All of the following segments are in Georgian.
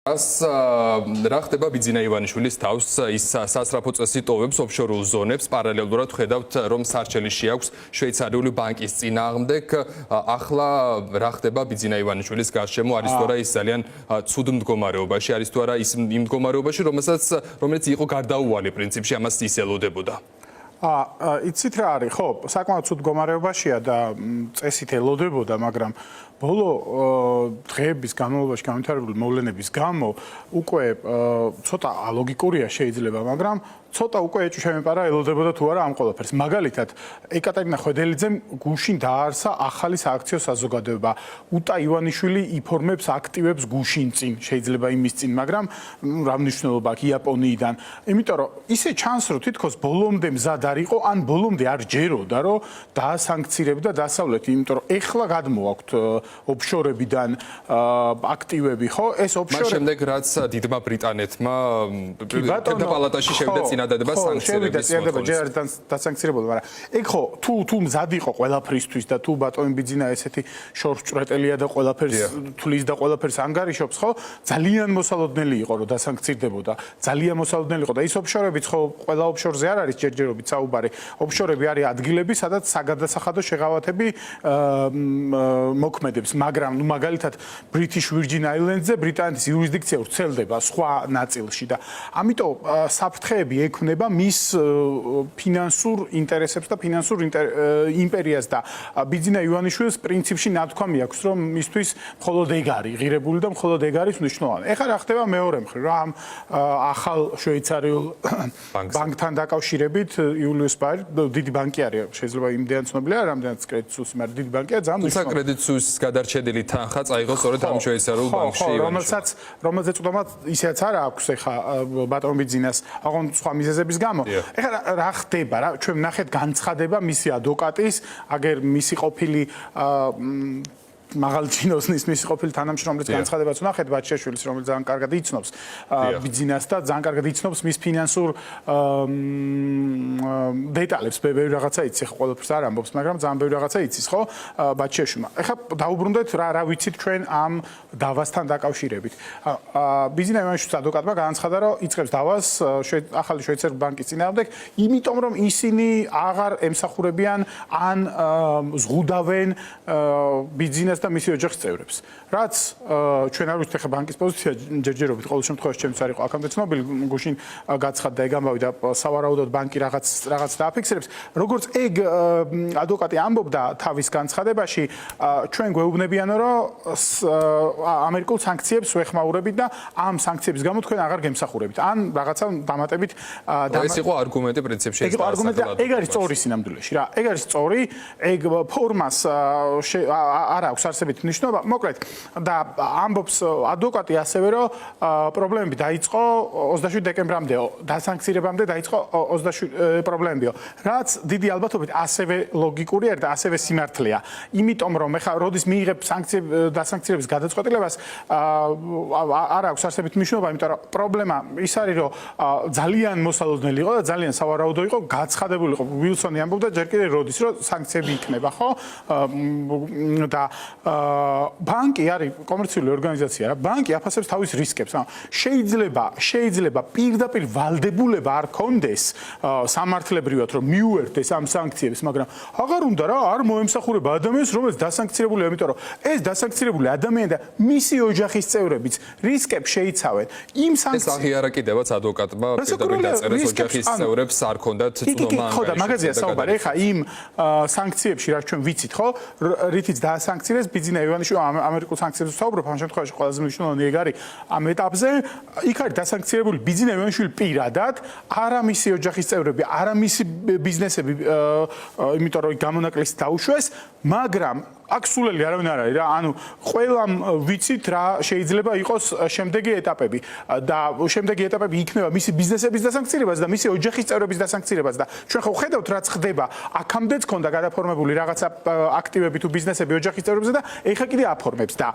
რა ხდება ბიძინა ივანიშვილის თავს ის სასწრაფო წესი ტოვებს ოფშორულ ზონებს პარალელურად ხედავთ რომ სარჩელი შეაქვს შვეიცარიული ბანკის წინააღმდეგ ახლა რა ხდება ბიძინა ივანიშვილის გარშემო არის თუ არა ის ძალიან ცუდ მდგომარეობაში არის თუ არა ის იმ მდგომარეობაში რომელიც იყო გარდაუვალი პრინციპში ამას ის ელოდებოდა იცით რა არის ხო საკმაოდ ცუდ მდგომარეობაშია და წესით ელოდებოდა მაგრამ ბოლო დღეების განმავლობაში განვითარებული მოვლენების გამო უკვე ცოტა ალოგიკურია შეიძლება მაგრამ ცოტა უკვე ეჭვშემეპარა ელოდებოდა თუ არა ამ ყველაფერს მაგალითად ეკატერინა ხვედელიძემ გუშინ დაარსა ახალი სააქციო საზოგადოება უტა ივანიშვილი იფორმებს აქტივებს გუშინ წინ შეიძლება იმის წინ მაგრამ რა მნიშვნელობა აქვს იაპონიიდან იმიტომ რომ ისე ჩანს რომ თითქოს ბოლომდე მზად არ იყო ან ბოლომდე არ ჯეროდა რომ დაასანქცირებდა დასავლეთი იმიტომ რომ ეხლა გადმოაქვთ ოფშორებიდან აქტივები ხო ეს ოფშორები მას შემდეგ რაც დიდმა ბრიტანეთმა პალატაში შევიდა წინადადება სანქციების დასანქცირებოდა მაგრამ ეგ ხო თუ მზად იყო ყველაფრისთვის და თუ ბატონი ბიძინა ესეთი შორშჭრეტელია და ყველაფერს თulis და ყველაფერს ანგარიშობს ხო ძალიან მოსალოდნელი იყო რომ დასანქცირდებოდა ძალიან მოსალოდნელი იყო და ის ოფშორებიც ხო ყველა ოფშორზე არ არის ჯერჯერობით საუბარი ოფშორები არის ადგილები სადაც საგადასახადო შეღავათები მოქმედებს მაგრამ ნუ მაგალითად British Virgin Islands-ზე ბრიტანეთის იურისდიქცია ვრცელდება სხვა ნაწილში და ამიტომ საფრთხეები ექმნება მის ფინანსურ ინტერესებს და ფინანსურ იმპერიას და ბიძინა ივანიშვილს პრინციპში ნათქვამი აქვს რომ მისთვის მხოლოდ ეგ არის ღირებული და მხოლოდ ეგ არის მნიშვნელოვანი. ეხლა რა ხდება მეორე მხრივ რა ამ ახალ შვეიცარიულ ბანკთან დაკავშირებით იულიუს ბაერ დიდი ბანკი არის შეიძლება იმდენად ცნობილია რამდენად კრედიტ სუისი მაგრამ დიდი ბანკია ძალიან მნიშვნელოვანი. კრედიტ სუისის გადარჩენილი თანხა წაიღო სწორედ ამ შვეიცარიულ ბანკში რომელსაც უბრალოდ ისეც არ აქვს ეხა ბატონ ბიძინას აღონ სხვა მიზეზების გამო. ეხლა რა ხდება რა ჩვენ ვნახეთ განცხადება მისი ადვოკატის აგერ მისი ყოფილი მაღალი ჩინოსნის მისი ყოფილი თანამშრომლის განცხადებაც ვნახეთ ბაჩაშვილის რომელიც ძალიან კარგად იცნობს ბიძინას და ძალიან კარგად იცნობს მის ფინანსურ დეტალებს ბევრი რაღაცა იცი ხო ყველაფერს არ ამბობს მაგრამ ძალიან ბევრი რაღაცა იცის ხო ბაჩაშვილმა ეხლა დაუბრუნდეთ რა ვიცით ჩვენ ამ დავასთან დაკავშირებით ბიძინა ივანიშვილის ადვოკატმა განაცხადა რომ იწყებს დავას ახალი შვეიცარიული ბანკის წინააღმდეგ იმიტომ რომ ისინი აღარ ემსახურებიან ან ზღუდავენ ბიძინას და მისი ოჯახის წევრებს. რაც ჩვენ არ ვიცით ხა ბანკის პოზიცია ჯერჯერობით ყოველ შემთხვევაში ჩემს არ იყო აქამდე ცნობილი გუშინ გაცხადდა ეგ ამბავი და სავარაუდოდ ბანკი რაღაც დააფიქსირებს. როგორც ეგ ადვოკატი ამბობდა თავის განცხადებაში ჩვენ გვეუბნებიან რომ ამერიკულ სანქციებს ვეხმაურებით და ამ სანქციების გამო თქვენ აღარ გემსახურებით. ან რაღაცა დამატებით ეს იყო არგუმენტი პრინციპში ეს იყო არგუმენტი ეგ არის სწორი სინამდვილეში რა. ეგ არის სწორი ეგ ფორმას არ აქვს არსებით მნიშვნელობა მოკლედ და ამბობს ადვოკატი ასევე რომ პრობლემები დაიწყო 27 დეკემბრამდე დასანქცირებამდე დაიწყო 27 პრობლემებიო რაც დიდი ალბათობით ასევე ლოგიკური არის და ასევე სიმართლეა იმიტომ რომ ეხლა როდის მიიღებ დასანქცირების გადაწყვეტილებას არ აქვს არსებით მნიშვნელობა იმიტომ რომ პრობლემა ის არის რომ ძალიან მოსალოდნელი იყო და ძალიან სავარაუდო იყო გაცხადებული იყო ვილსონი ამბობდა ჯერ კიდევ როდის რომ სანქციები იქნება ხო და ბანკი არის კომერციული ორგანიზაცია რა ბანკი აფასებს თავის რისკებს შეიძლება პირდაპირ ვალდებულება არ კონდეს სამართლებრივად რომ მიუერთდეს ამ სანქციებს მაგრამ აღარ უნდა რა არ მოემსახურება ადამიანს რომელიც დასანქცირებულია იმიტომ რომ ეს დასანქცირებული ადამიანი და მისი ოჯახის წევრებიც რისკებს შეიცავენ იმ სანქციებს ეს აღიარა კიდევაც ადვოკატმა პირდაპირ დაწერეს ოჯახის წევრებს არ ქონდათ წვდომა ხო და მაგაზია საუბარი ეხა იმ სანქციებში რაც ჩვენ ვიცით ხო რითიც დაასანქცირეს ბიძინა ივანიშვილი ამერიკულ სანქციებზე ვსაუბრობ ამ შემთხვევაში ყველაზე მნიშვნელოვანი ეგ არის ამ ეტაპზე იქ არის დასანქცირებული ბიძინა ივანიშვილი პირადად არა მისი ოჯახის წევრები არა მისი ბიზნესები იმიტომ რომ გამონაკლისი დაუშვეს მაგრამ აქ სულელი არავინ არ არის რა ანუ ყველამ ვიცით რა შეიძლება იყოს შემდეგი ეტაპები და შემდეგი ეტაპები იქნება მისი ბიზნესების დასანქცირებაც და მისი ოჯახის წევრების დასანქცირებაც და ჩვენ ხო ხედავთ რაც ხდება აქამდეც ქონდა გადაფორმებული რაღაცა აქტივები თუ ბიზნესები ოჯახის წევრებზე და ეხა კიდე აფორმებს და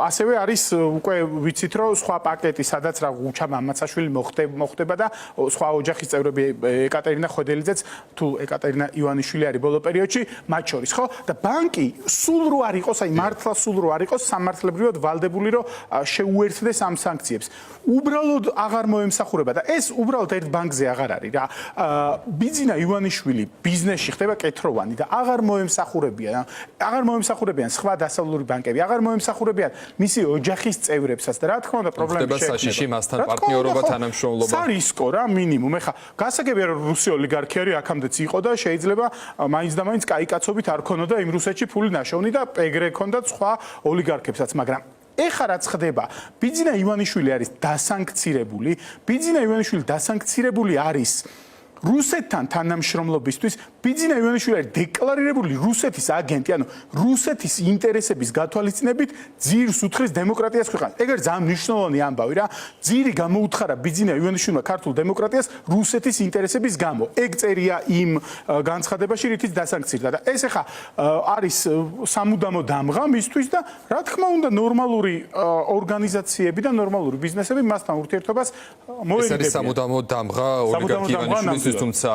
ასევე არის უკვე ვიცით რომ სხვა პაკეტი სადაც რა უჩა მამაცაშვილი მოხდება და სხვა ოჯახის წევრები ეკატერინა ხვედელიძეც თუ ეკატერინა ივანიშვილი არის ბოლო პერიოდში მათ შორის ხო და ბანკი სულ რო არ იყოს აი მართლა სულ რო არ იყოს სამართლებრივად ვალდებული რომ შეუერთდეს ამ სანქციებს უბრალოდ აღარ მოემსახურება და ეს უბრალოდ ერთ ბანკზე აღარ არის რა ბიძინა ივანიშვილი ბიზნესში ხდება კეთროვანი და აღარ მოემსახურებიან სხვა დასავლური ბანკები აღარ მოემსახურებიან მისი ოჯახის წევრებსაც და რა თქმა უნდა პრობლემები ხდება საშიში მასთან პარტნიორობა თანამშრომლობა სარისკო რა მინიმუმ ეხა გასაგებია რომ რუსი ოლიგარქი არის აქამდეც იყო და შეიძლება მაინც და მაინც კაიკაცობით არ ქონოდა იმ რუსეთში ფული ნაშოვნი და ეგრე ქონდათ სხვა ოლიგარქებსაც მაგრამ ეხა რაც ხდება ბიძინა ივანიშვილი არის დასანქცირებული ბიძინა ივანიშვილი დასანქცირებული არის რუსეთთან თანამშრომლობისთვის ბიძინა ივანიშვილი არის დეკლარირებული რუსეთის აგენტი, ანუ რუსეთის ინტერესების გათვალისწინებით ძირს უთხრის დემოკრატიას ქვეყანას. ეგ არის ძალიან მნიშვნელოვანი ამბავი რა. ძირი გამოუთხარა ბიძინა ივანიშვილმა ქართულ დემოკრატიას რუსეთის ინტერესების გამო. ეგ წერია იმ განცხადებაში, რითიც დასანქცირდა და ეს ახლა არის სამუდამო დამღა მისთვის და რა თქმა უნდა ნორმალური ორგანიზაციები და ნორმალური ბიზნესები მასთან ურთიერთობას მოერიდებიან. ეს არის სამუდამო დამღა ოლიგარქი ივანიშვილის თუმცა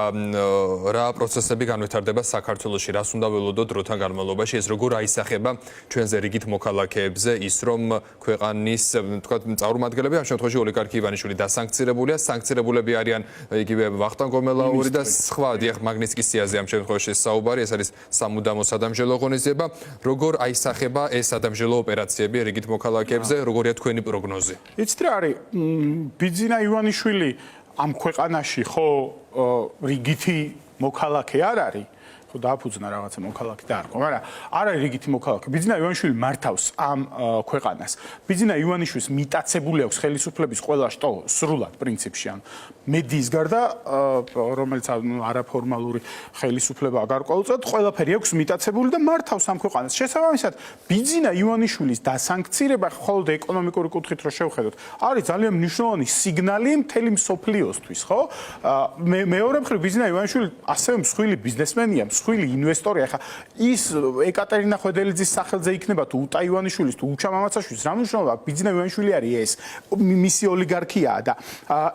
რა პროცესები განვითარდება საქართველოში, რას უნდა ველოდოთ დროთან განმავლობაში, ეს როგორ აისახება ჩვენზე რიგით მოქალაქეებზე ის რომ ქვეყანის თქვათ წარმომადგენლები ამ შემთხვევაში ოლიგარქი ივანიშვილი დასანქცირებულია, სანქცირებულები არიან იგივე ვახტანგ გომელაური და სხვა დიახ მაგნიცკისიაზე ამ შემთხვევაში საუბარი, ეს არის სამუდამო სადამჟელო ღონისძიება, როგორ აისახება ეს სადამჟელო ოპერაციები რიგით მოქალაქეებზე, როგორია თქვენი პროგნოზი? იცით რა არის ბიძინა ივანიშვილი ამ ქვეყანაში ხო რიგითი მოქალაქე არ არის ხო დააფუძნა რაღაცა მოქალაქე და არ ხო მაგრამ არ არის რიგითი მოქალაქე ბიძინა ივანიშვილი მართავს ამ ქვეყანას ბიძინა ივანიშვილის მიტაცებული აქვს ხელისუფლების ყველა შტო სრულად პრინციპში ან მედიის გარდა რომელიც არაფორმალური ხელისუფლებაა გარკვეულწილად ყველაფერი აქვს მიტაცებული და მართავს ამ ქვეყანას შესაბამისად ბიძინა ივანიშვილის დასანქცირება მხოლოდ ეკონომიკური კუთხით რო შევხედოთ არის ძალიან მნიშვნელოვანი სიგნალი მთელი მსოფლიოსთვის ხო მეორე მხრივ ბიძინა ივანიშვილი ასევე მსხვილი ბიზნესმენია მსხვილი ინვესტორია ხა ის ეკატერინა ხვედელიძის სახელზე იქნება თუ უტა ივანიშვილის თუ უჩა მამაცაშვილის რა მნიშვნელობა ბიძინა ივანიშვილი არის ეს მისი ოლიგარქიაა და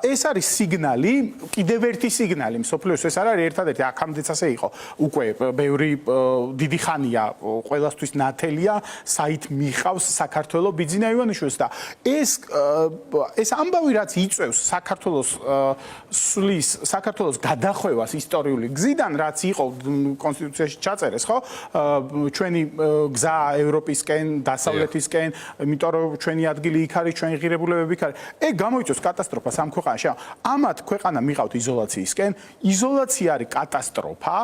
ეს არის სიგნალი კიდევ ერთი სიგნალი მსოფლიოს ეს არ არის ერთადერთი აქამდეც ასე იყო უკვე ბევრი დიდი ხანია ყველასთვის ნათელია საით მიხავს საქართველოს ბიძინა ივანიშვილს და ეს ამბავი რაც იწევს საქართველოს გადახვევას ისტორიული გზიდან რაც იყო კონსტიტუციაში ჩაწერეს ხო ჩვენი გზა ევროპისკენ დასავლეთისკენ იმიტომ რომ ჩვენი ადგილი იქ არის ჩვენი ღირებულებები იქ არის ეგ გამოიწვევს კატასტროფას ამ ქვეყანაში ამათ ქვეყანა მიყავთ იზოლაციისკენ იზოლაცია არის კატასტროფა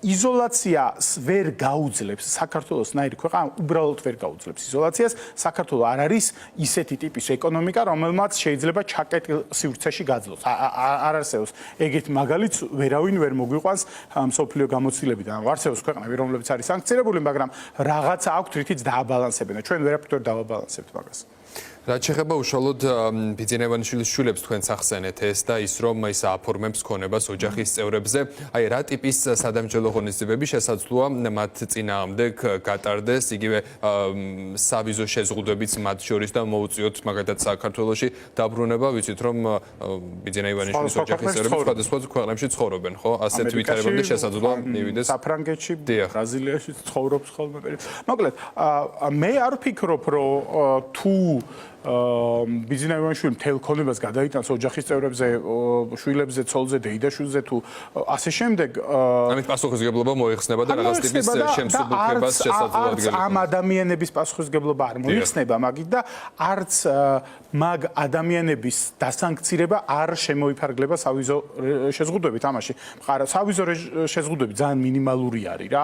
იზოლაციას ვერ გაუძლებს საქართველოსნაირი ქვეყანა უბრალოდ ვერ გაუძლებს იზოლაციას საქართველო არ არის ისეთი ტიპის ეკონომიკა რომელმაც შეიძლება ჩაკეტილ სივრცეში გაძლოს არ არსებობს ეგეთ მაგალითს ვერავინ ვერ მოგვიყვანს მსოფლიო გამოცდილებიდან არსებობს ქვეყნები რომლებიც არის სანქცირებული მაგრამ რაღაცა აქვთ რითიც დააბალანსებენ და ჩვენ ვერაფერ ვერ დავაბალანსებთ მაგას რაც შეეხება უშუალოდ ბიძინა ივანიშვილის შვილებს თქვენს ახსენეთ ეს და ის რომ ის აფორმებს ქონებას ოჯახის წევრებზე აი რა ტიპის სადამჯელო ღონისძიებები შესაძლოა მათ წინააღმდეგ გატარდეს იგივე სავიზო შეზღუდვებიც მათ შორის და მოუწიოთ მაგალითად საქართველოში დაბრუნება ვიცით რომ ბიძინა ივანიშვილის ოჯახის წევრები სხვადასხვა ქვეყნებში ცხოვრობენ ხო ასეთ ვითარებამდე შესაძლოა მივიდეს საფრანგეთში ბრაზილიაში ცხოვრობს ხოლმე მოკლედ მე არ ვფიქრობ რომ თუ ბიძინა ივანიშვილი მთელ ქონებას გადაიტანს ოჯახის წევრებზე, შვილებზე, ცოლზე, დეიდაშვილზე თუ ასე შემდეგ. ამით პასუხისმგებლობა მოიხსნება და რაღაც ტიპის შემსუბუქებას შესაძლოა ადგილი. ამ ადამიანების პასუხისმგებლობა არ მოიხსნება მაგით და არც მაგ ადამიანების დასანქცირება არ შემოიფარგლება სავიზო შეზღუდვებით ამაში. სავიზო შეზღუდვები ძალიან მინიმალური არის რა.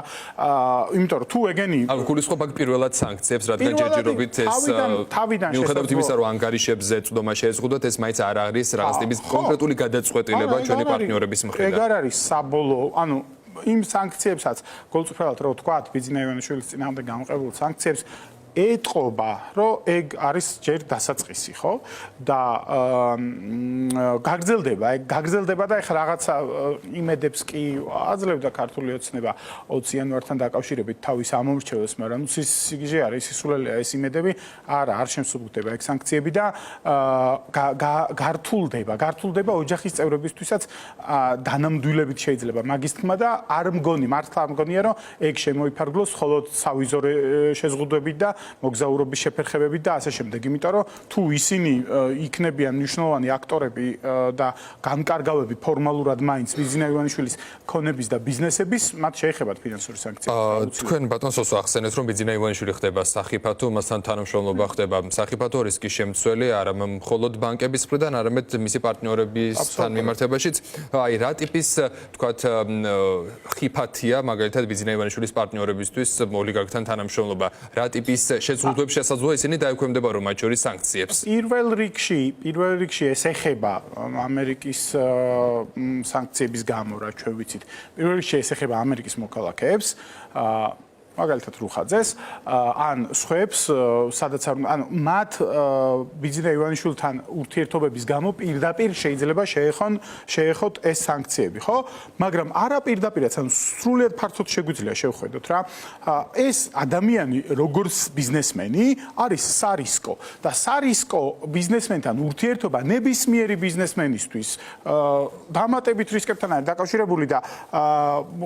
იმიტომ რომ თუ ეგენი ანუ გულისხმობ მაგ პირველად სანქციებს, რადგან ჯერჯერობით ეს თავიდან იმისა რომ ანგარიშებზე წვდომა შეზღუდოთ ეს მაინც არ არის რაღაც ტიპის კონკრეტული გადაწყვეტილება ჩვენი პარტნიორების მხრიდან. ეგ არ არის საბოლოო, ანუ იმ სანქციებსაც გულწრფელად რო ვთქვათ, ბიძინა ივანიშვილის წინააღმდეგ გამოყენებულ სანქციებს ეტყობა, რომ ეგ არის ჯერ დასაწყისი, ხო? და გაგრძელდება და ეხლა რაღაცა იმედებს კი აძლევდა ქართული ოცნება 20 იანვართან დაკავშირებით თავის ამომრჩევლებს, მაგრამ სიგიჟე არის, სისულელეა ეს იმედები, არ შემსუბუქდება ეგ სანქციები და გართულდება ოჯახის წევრებისთვისაც დანამდვილებით შეიძლება მაგის თქმა და მართლა არ მგონია რომ ეგ შემოიფარგლოს მხოლოდ სავიზორე შეზღუდვებით და მოგზაურობის შეფერხებებით და ასე შემდეგ, იმიტომ რომ თუ ისინი იქნებიან მნიშვნელოვანი აქტორები და განკარგავები ფორმალურად მაინც ბიძინა ივანიშვილის ქონების და ბიზნესების, მათ შეეხებათ ფინანსური სანქციები. თქვენ ბატონ სოსო ახსენეთ, რომ ბიძინა ივანიშვილი ხდება სახიფათო, მასთან თანამშრომლობა ხდება სახიფათო რისკის შემცველი, არა მხოლოდ ბანკების მხრიდან, არამედ მისი პარტნიორებისთან მიმართებაშიც. აი რა ტიპის, თქვათ, ხიფათია მაგალითად ბიძინა ივანიშვილის პარტნიორებისთვის ოლიგარქთან თანამშრომლობა, რა ტიპის შეზღუდვებს შესაძლოა ისინი დაექვემდებარო მათ შორის სანქციებს? პირველ რიგში ეს ეხება ამერიკის სანქციების გამო, რა ჩვენ ვიცით. პირველ რიგში ეს ეხება ამერიკის მოქალაქეებს, მაგალითად რუხაძეს, ან სხვებს, სადაც ანუ მათ ბიძინა ივანიშვილთან ურთიერთობების გამო პირდაპირ შეიძლება შეეხოთ ეს სანქციები, ხო? მაგრამ არა პირდაპირაც, ანუ სრულიად ფართოდ შეგვიძლია შევხედოთ რა. ეს ადამიანი როგორც ბიზნესმენი არის სარისკო და სარისკო ბიზნესმენთან ურთიერთობა ნებისმიერი ბიზნესმენისთვის დამატებით რისკებთან არის დაკავშირებული და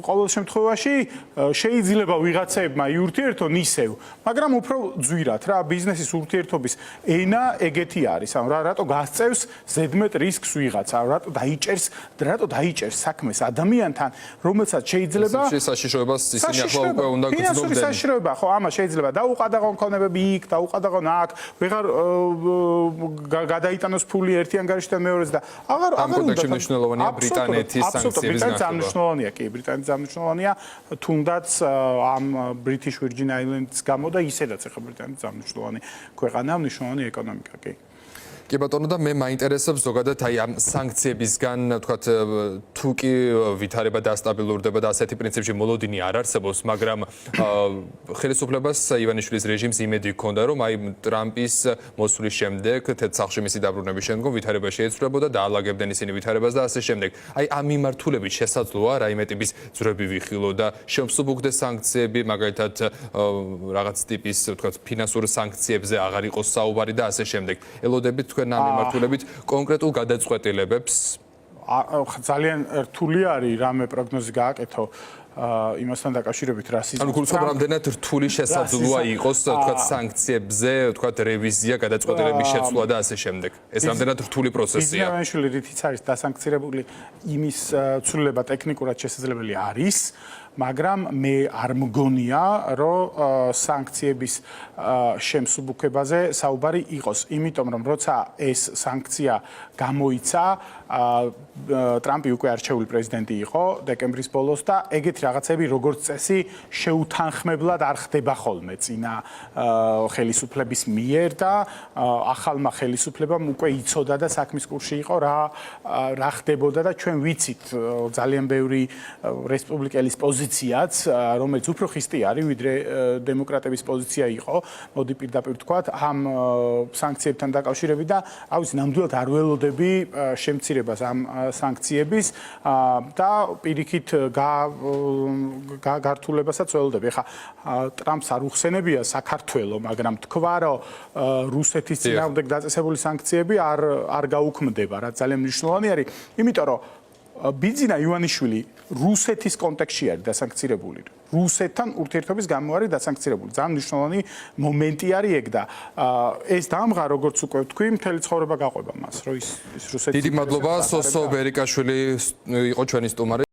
ყოველ შემთხვევაში შეიძლება ვიღაცა ურთიერთონ ისევ, მაგრამ უფრო ძვირად რა ბიზნესის ურთიერთობის ენა ეგეთი არის. ანუ რატო გასწევს ზედმეტ რისკს ვიღაცა, რატო დაიჭერს საქმეს ადამიანთან, რომელსაც შეიძლება საშიშროებას ისინი ახლა უკვე უნდა გრძნობდნენ. ფინანსური საშიშროება, ხო, ამას შეიძლება დაუყადაღონ ქონებები იქ, დაუყადაღონ აქ, ვეღარ გადაიტანოს ფული ერთი ანგარიშიდან მეორეს და აღარ ამ კონტექსტში მნიშვნელოვანია ბრიტანეთის სანქციების განხილვა. ბრიტანეთის მნიშვნელოვანია, თუნდაც ამ British Virgin Islands გამო და ისედაც ახლა ბრიტანეთის მნიშვნელოვანი ქვეყანა, მნიშვნელოვანი ეკონომიკა, კი. კი ბატონო და მე მაინტერესებს ზოგადად აი ამ სანქციებისგან თქვათ თუ კი ვითარება დასტაბილურდება და ასეთი პრინციპში მოლოდინი არ არსებობს, მაგრამ ხელისუფლებას ივანიშვილის რეჟიმს იმედი ჰქონდა, რომ აი ტრამპის მოსვლის შემდეგ თეთრ სახლში მისი დაბრუნების შემდგომ ვითარება შეეცვლებოდა და აალაგებდნენ ისინი ვითარებას და ასე შემდეგ. აი ამ მიმართულებით შესაძლოა რაიმე ტიპის ძვრები ვიხილო და შემსუბუქდეს სანქციები, მაგალითად რაღაც ტიპის თქვათ ფინანსურ სანქციებზე აღარ იყოს საუბარი და ასე შემდეგ. ელოდებით თქვენ ამ მიმართულებით კონკრეტულ გადაწყვეტილებებს? ძალიან რთული არის რამე პროგნოზი გააკეთო იმასთან დაკავშირებით რა სიზმრს. ანუ გულწრფელად რამდენად რთული შესაძლოა იყოს თქვათ სანქციებზე, თქვათ რევიზია, გადაწყვეტილების შეცვლა და ასე შემდეგ. ეს რამდენად რთული პროცესია. ბიძინა ივანიშვილი რითიც არის დასანქცირებული, იმის ცვლილება ტექნიკურად შესაძლებელი არის. მაგრამ მე არ მგონია, რომ სანქციების შემსუბუქებაზე საუბარი იყოს, იმიტომ რომ როცა ეს სანქცია გამოიცა, ტრამპი უკვე არჩეული პრეზიდენტი იყო დეკემბრის ბოლოს და ეგეთი რაღაცები როგორც წესი შეუთანხმებლად არ ხდება ხოლმე წინა ხელისუფლების მიერ და ახალმა ხელისუფლებამ უკვე იცოდა და საქმის კურსში იყო რა ხდებოდა და ჩვენ ვიცით ძალიან ბევრი რესპუბლიკელის პოზიციაც, რომელიც უფრო ხისტი არის, ვიდრე დემოკრატების პოზიცია იყო, მოდი პირდაპირ ვთქვათ, ამ სანქციებთან დაკავშირებით და ავიცი ნამდვილად არ ველოდები შემცირებას ამ სანქციების და პირიქით გართულებასაც ველოდები. ეხლა ტრამპს არ უხსენებია საქართველო, მაგრამ თქვა, რომ რუსეთის წინააღმდეგ დაწესებული სანქციები არ გაუქმდება, რაც ძალიან მნიშვნელოვანი არის, იმიტომ რომ ბიძინა ივანიშვილი რუსეთის კონტექსტში არის დასანქცირებული. რუსეთთან ურთიერთობის გამო არის დასანქცირებული. ძალიან მნიშვნელოვანი მომენტი არის ეგ და ეს დამღა, როგორც უკვე ვთქვი, მთელი ცხოვრება გაყვება მას, რომ ის რუსეთის. დიდი მადლობა, სოსო ბერიკაშვილი იყო ჩვენი სტუმარი.